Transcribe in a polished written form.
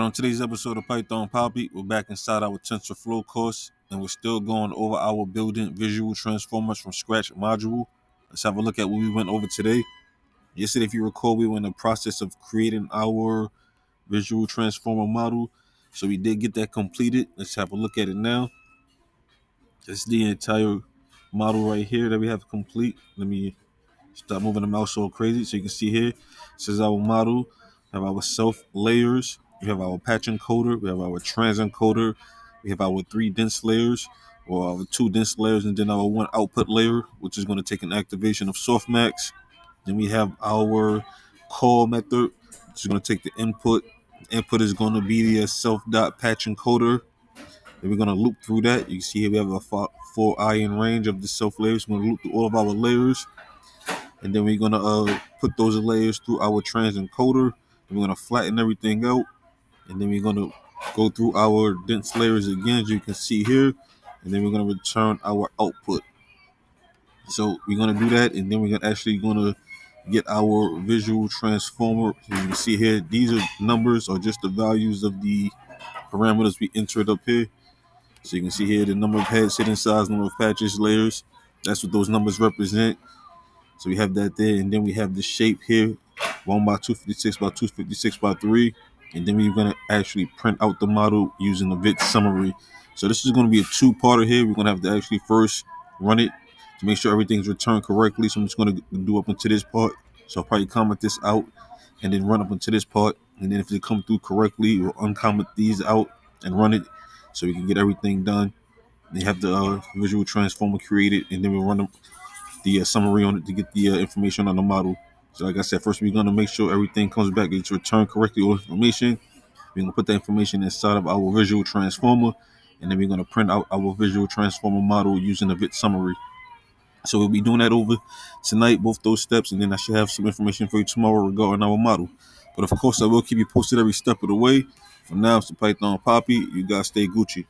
Alright, on today's episode of Python Papi, we're back inside our Tensorflow course, and we're still going over our building visual transformers from scratch module. Let's have a look at what we went over today. Yesterday, if you recall, we were in the process of creating our visual transformer model. So we did get that completed. Let's have a look at it now. This is the entire model right here that we have complete. Let me stop moving the mouse so crazy so you can see here. This is our model. We have our self layers. We have our patch encoder. We have our trans encoder. We have our 3 dense layers, or our 2 dense layers, and then our 1 output layer, which is going to take an activation of softmax. Then we have our call method, which is going to take the input. Input is going to be the self dot patch encoder. Then we're going to loop through that. You can see here we have a 4 ion range of the self layers. We're going to loop through all of our layers. And then we're going to put those layers through our trans encoder. And we're going to flatten everything out. And then we're going to go through our dense layers again, as you can see here. And then we're going to return our output. So we're going to do that. And then we're actually going to get our visual transformer. As you can see here, these are numbers or just the values of the parameters we entered up here. So you can see here the number of heads, hidden size, number of patches, layers. That's what those numbers represent. So we have that there, and then we have the shape here, 1 by 256 by 256 by 3, and then we're going to actually print out the model using the vid summary. So this is going to be a 2-parter here. We're going to have to actually first run it to make sure everything's returned correctly. So I'm just going to do up into this part. So I'll probably comment this out and then run up into this part, and then if they come through correctly, we'll uncomment these out and run it so we can get everything done. They have the visual transformer created, and then we'll run the summary on it to get the information on the model. So like I said, first we're going to make sure everything comes back, it's returned correctly, all information. We're going to put that information inside of our visual transformer, and then we're going to print out our visual transformer model using the vid summary. So we'll be doing that over tonight, both those steps, and then I should have some information for you tomorrow regarding our model. But of course, I will keep you posted every step of the way. For now, it's the Python Papi. You guys stay Gucci.